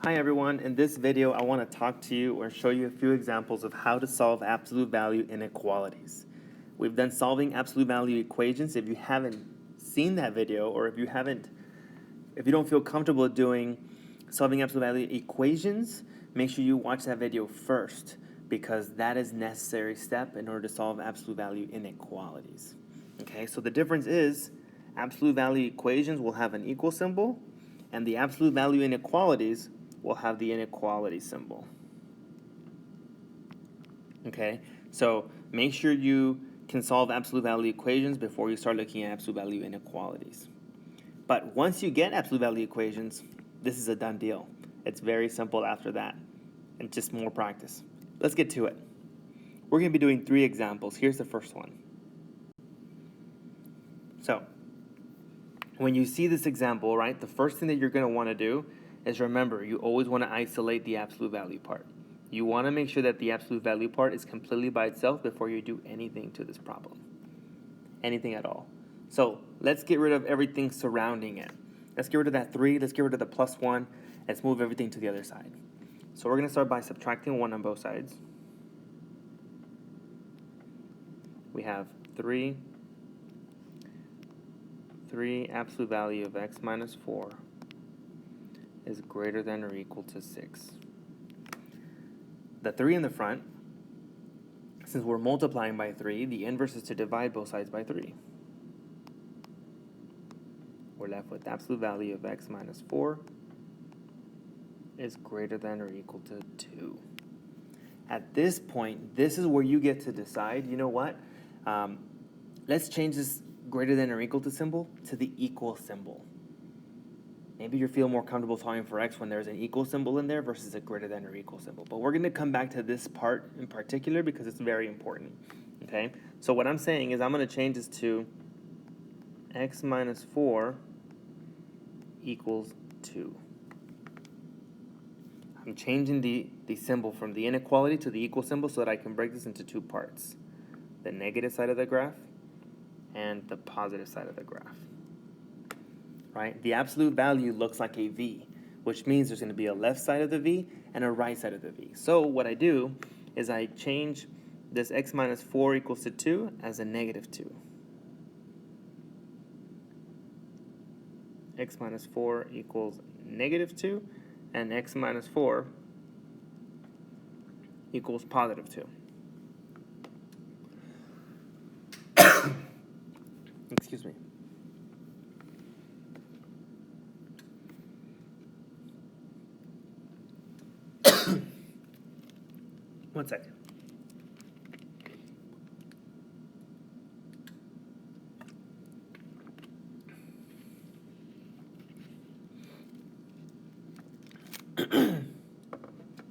Hi everyone, in this video I want to talk to you or show you a few examples of how to solve absolute value inequalities. We've done solving absolute value equations. If you haven't seen that video, or if you don't feel comfortable doing solving absolute value equations, make sure you watch that video first, because that is a necessary step in order to solve absolute value inequalities. Okay, so the difference is absolute value equations will have an equal symbol, and the absolute value inequalities will have the inequality symbol. Okay, so make sure you can solve absolute value equations before you start looking at absolute value inequalities. But once you get absolute value equations, this is a done deal. It's very simple after that, and just more practice. Let's get to it. We're going to be doing 3 examples. Here's the first one. So, when you see this example, right, the first thing that you're going to want to do is remember, you always want to isolate the absolute value part. You want to make sure that the absolute value part is completely by itself before you do anything to this problem. Anything at all. So let's get rid of everything surrounding it. Let's get rid of that 3. Let's get rid of the plus 1. Let's move everything to the other side. So we're going to start by subtracting 1 on both sides. We have 3 absolute value of x minus 4 is greater than or equal to 6. The 3 in the front, since we're multiplying by 3, the inverse is to divide both sides by 3. We're left with absolute value of x minus 4 is greater than or equal to 2. At this point, this is where you get to decide, you know what, let's change this greater than or equal to symbol to the equal symbol. Maybe you feel more comfortable solving for x when there's an equal symbol in there versus a greater than or equal symbol. But we're going to come back to this part in particular because it's very important. Okay? So what I'm saying is I'm going to change this to x minus 4 equals 2. I'm changing the symbol from the inequality to the equal symbol so that I can break this into 2 parts. The negative side of the graph and the positive side of the graph. Right? The absolute value looks like a V, which means there's going to be a left side of the V and a right side of the V. So what I do is I change this x minus 4 equals to 2 as a negative 2. X minus 4 equals negative 2, and x minus 4 equals positive 2. Excuse me. One second.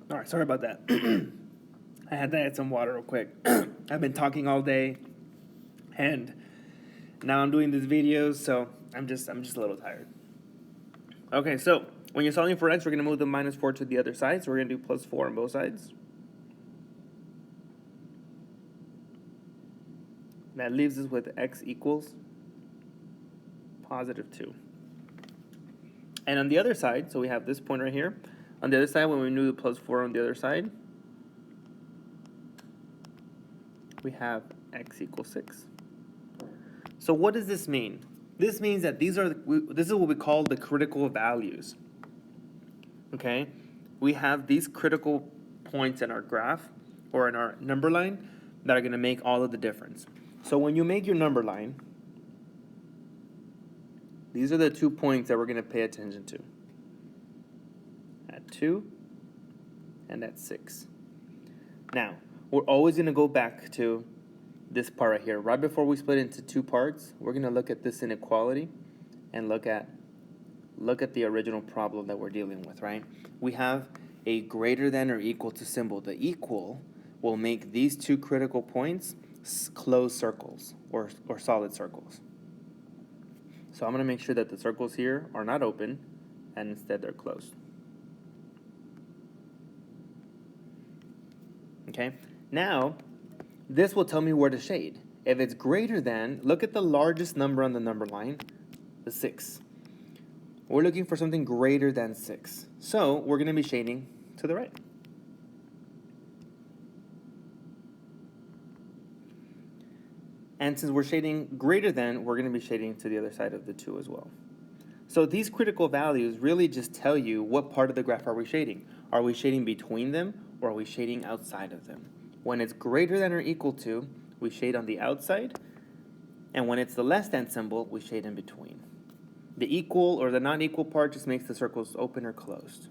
All right, sorry about that. I had to add some water real quick. I've been talking all day, and now I'm doing these videos, so I'm just a little tired. Okay, so when you're solving for x, we're going to move the minus 4 to the other side, so we're going to do plus 4 on both sides. That leaves us with x equals positive 2. And on the other side, so we have this point right here. On the other side, when we move the plus 4 on the other side, we have x equals 6. So what does this mean? This means that this is what we call the critical values. Okay? We have these critical points in our graph or in our number line that are going to make all of the difference. So when you make your number line, these are the 2 points that we're going to pay attention to. At 2 and at 6. Now, we're always going to go back to this part right here. Right before we split into 2 parts, we're going to look at this inequality and look at the original problem that we're dealing with, right? We have a greater than or equal to symbol. The equal will make these 2 critical points closed circles or solid circles. So I'm going to make sure that the circles here are not open and instead they're closed. Okay, now this will tell me where to shade. If it's greater than, look at the largest number on the number line, the 6. We're looking for something greater than 6. So we're going to be shading to the right. And since we're shading greater than, we're going to be shading to the other side of the 2 as well. So these critical values really just tell you what part of the graph are we shading. Are we shading between them, or are we shading outside of them? When it's greater than or equal to, we shade on the outside, and when it's the less than symbol, we shade in between. The equal or the non-equal part just makes the circles open or closed.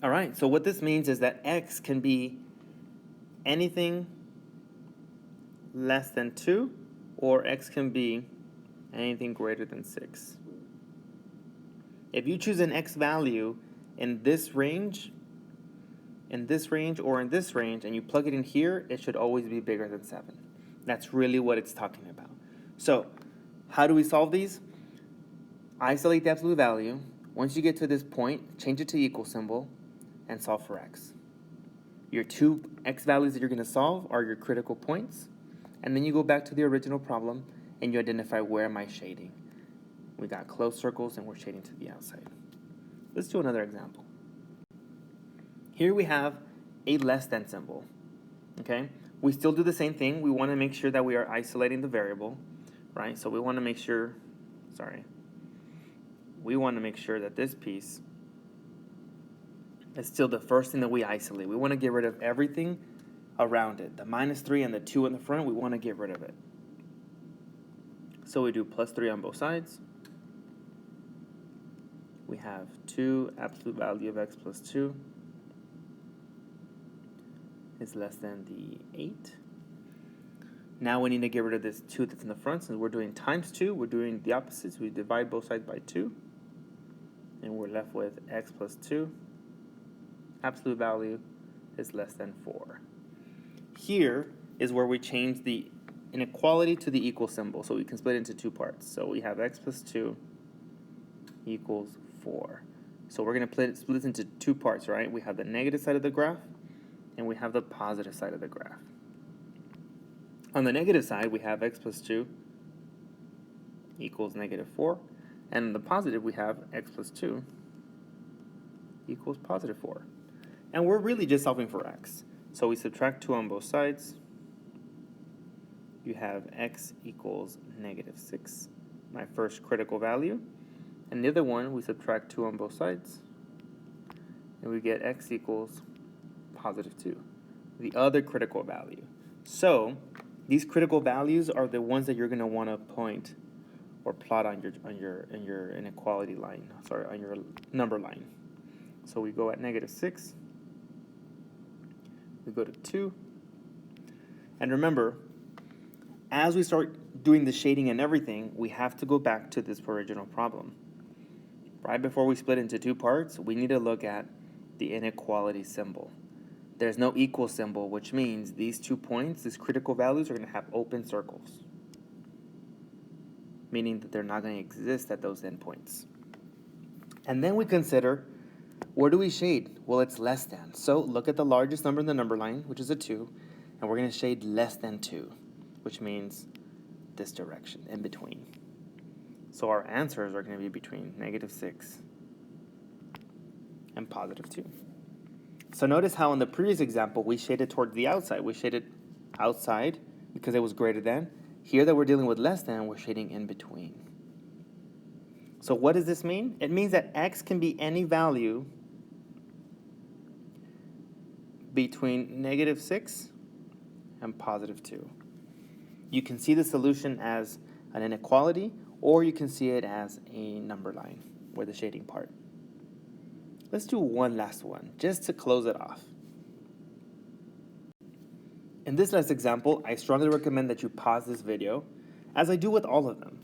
All right, so what this means is that x can be anything less than 2, or x can be anything greater than 6. If you choose an x value in this range, or in this range, and you plug it in here, it should always be bigger than 7. That's really what it's talking about. So, how do we solve these? Isolate the absolute value. Once you get to this point, change it to equal symbol, and solve for x. Your 2 x values that you're going to solve are your critical points, and then you go back to the original problem, and you identify where am I shading. We got closed circles, and we're shading to the outside. Let's do another example. Here we have a less than symbol, okay? We still do the same thing. We want to make sure that we are isolating the variable, right? So we want to make sure, we want to make sure that this piece is still the first thing that we isolate. We want to get rid of everything around it. The -3 and the 2 in the front, we want to get rid of it. So we do +3 on both sides. We have 2 absolute value of x plus 2 is less than the 8. Now we need to get rid of this 2 that's in the front. Since we're doing times 2, we're doing the opposite. So we divide both sides by 2. And we're left with x plus 2. Absolute value is less than 4. Here is where we change the inequality to the equal symbol. So we can split it into 2 parts. So we have x plus 2 equals 4. So we're going to split this into 2 parts, right? We have the negative side of the graph, and we have the positive side of the graph. On the negative side, we have x plus 2 equals -4. And on the positive, we have x plus 2 equals +4. And we're really just solving for x. So we subtract 2 on both sides. You have x equals -6, my first critical value. And the other one, we subtract 2 on both sides. And we get x equals +2, the other critical value. So these critical values are the ones that you're going to want to point or plot on your inequality line, on your number line. So we go at -6, we go to 2, and remember, as we start doing the shading and everything, we have to go back to this original problem. Right before we split into 2 parts, we need to look at the inequality symbol. There's no equal symbol, which means these 2 points, these critical values, are going to have open circles, meaning that they're not going to exist at those endpoints. And then we consider, where do we shade? Well, it's less than. So look at the largest number in the number line, which is a 2, and we're going to shade less than 2, which means this direction, in between. So our answers are going to be between -6 and +2. So notice how in the previous example, we shaded towards the outside. We shaded outside because it was greater than. Here that we're dealing with less than, we're shading in between. So what does this mean? It means that x can be any value between -6 and +2. You can see the solution as an inequality, or you can see it as a number line with the shading part. Let's do one last one, just to close it off. In this last example, I strongly recommend that you pause this video, as I do with all of them.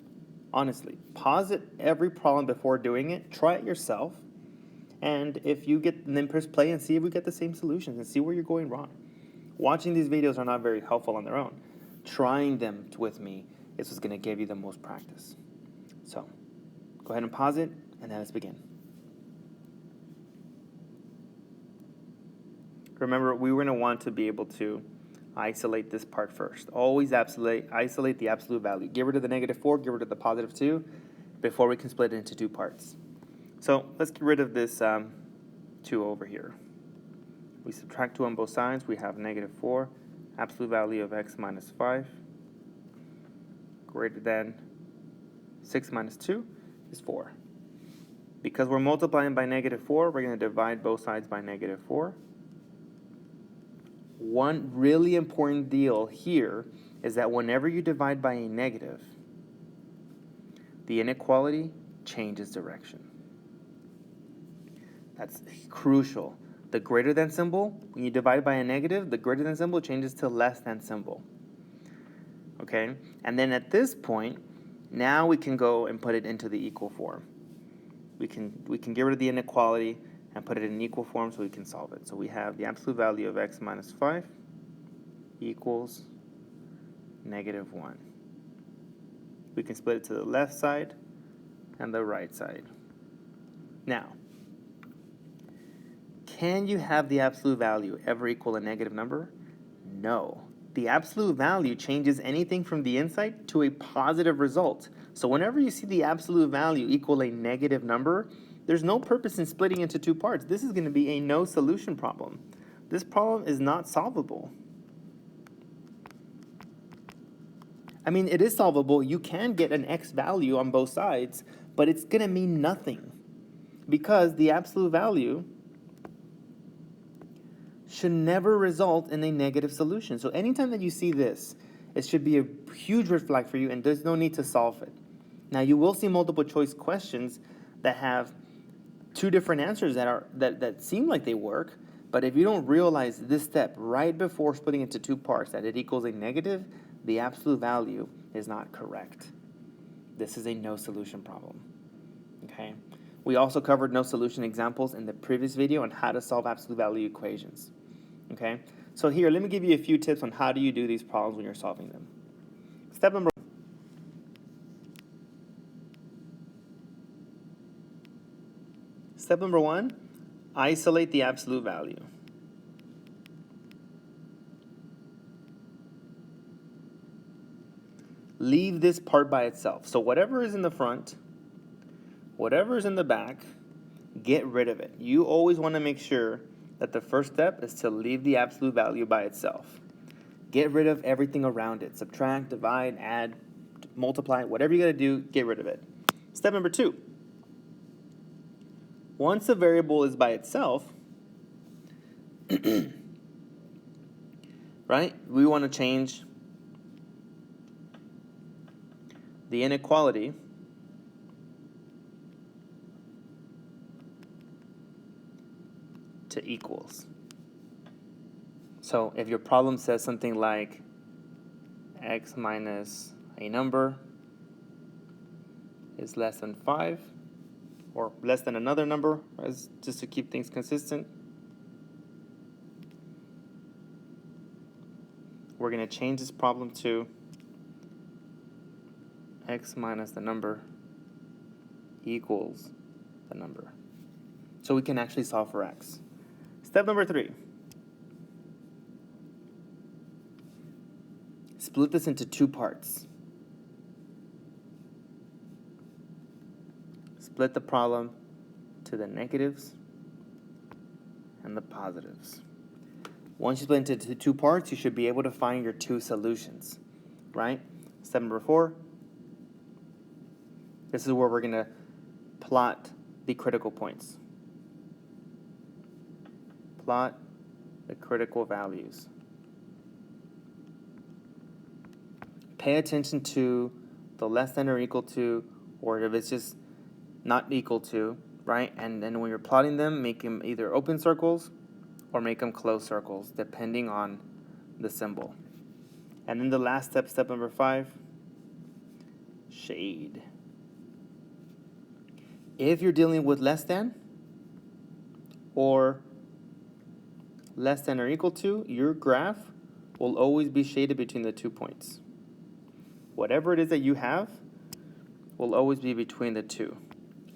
Honestly, pause it every problem before doing it, try it yourself, and then press play and see if we get the same solutions and see where you're going wrong. Watching these videos are not very helpful on their own. Trying them with me is what's going to give you the most practice. So, go ahead and pause it, and then let's begin. Remember, we were going to want to be able to isolate this part first. Always isolate the absolute value. Get rid of the -4, get rid of the +2, before we can split it into two parts. So let's get rid of this 2 over here. We subtract 2 on both sides. We have negative 4. Absolute value of x minus 5 greater than 6 minus 2 is 4. Because we're multiplying by negative 4, we're going to divide both sides by negative 4. One really important deal here is that whenever you divide by a negative, the inequality changes direction. That's crucial. The greater than symbol, when you divide by a negative, the greater than symbol changes to less than symbol. Okay? And then at this point, now we can go and put it into the equal form. We can get rid of the inequality and put it in equal form so we can solve it. So we have the absolute value of x minus 5 equals negative 1. We can split it to the left side and the right side. Now, can you have the absolute value ever equal a negative number? No. The absolute value changes anything from the inside to a positive result. So whenever you see the absolute value equal a negative number, there's no purpose in splitting into two parts. This is going to be a no solution problem. This problem is not solvable. I mean, it is solvable. You can get an x value on both sides, but it's going to mean nothing because the absolute value should never result in a negative solution. So anytime that you see this, it should be a huge red flag for you, and there's no need to solve it. Now, you will see multiple choice questions that have two different answers that seem like they work, but if you don't realize this step right before splitting into two parts, that it equals a negative, the absolute value is not correct. This is a no solution problem. Okay? We also covered no solution examples in the previous video on how to solve absolute value equations. Okay? So here, let me give you a few tips on how do you do these problems when you're solving them. Step number 1. Step number 1, isolate the absolute value. Leave this part by itself. So whatever is in the front, whatever is in the back, get rid of it. You always want to make sure that the first step is to leave the absolute value by itself. Get rid of everything around it. Subtract, divide, add, multiply, whatever you got to do, get rid of it. Step number 2. Once a variable is by itself, right, we want to change the inequality to equals. So if your problem says something like x minus a number is less than 5, or less than another number, just to keep things consistent, we're going to change this problem to x minus the number equals the number. So we can actually solve for x. Step number 3. Split this into two parts. Split the problem to the negatives and the positives. Once you split it into two parts, you should be able to find your two solutions, right? Step number 4. This is where we're going to plot the critical points. Plot the critical values. Pay attention to the less than or equal to, or if it's just not equal to, right? And then when you're plotting them, make them either open circles or make them closed circles, depending on the symbol. And then the last step, step number 5, shade. If you're dealing with less than or less than or equal to, your graph will always be shaded between the 2 points. Whatever it is that you have will always be between the two.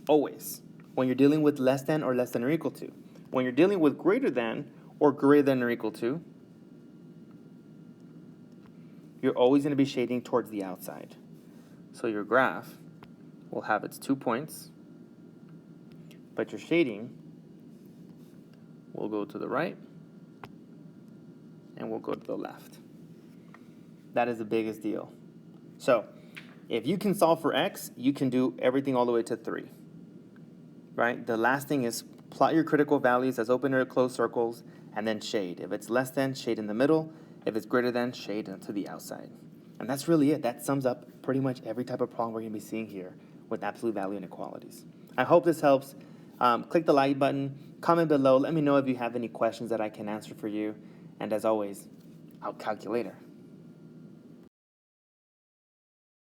Always. When you're dealing with less than or equal to. When you're dealing with greater than or equal to, you're always going to be shading towards the outside. So your graph will have its 2 points, but your shading will go to the right and will go to the left. That is the biggest deal. So if you can solve for x, you can do everything all the way to 3. Right? The last thing is plot your critical values as open or closed circles, and then shade. If it's less than, shade in the middle. If it's greater than, shade to the outside. And that's really it. That sums up pretty much every type of problem we're going to be seeing here with absolute value inequalities. I hope this helps. Click the like button, comment below. Let me know if you have any questions that I can answer for you. And as always, I'll calculate later.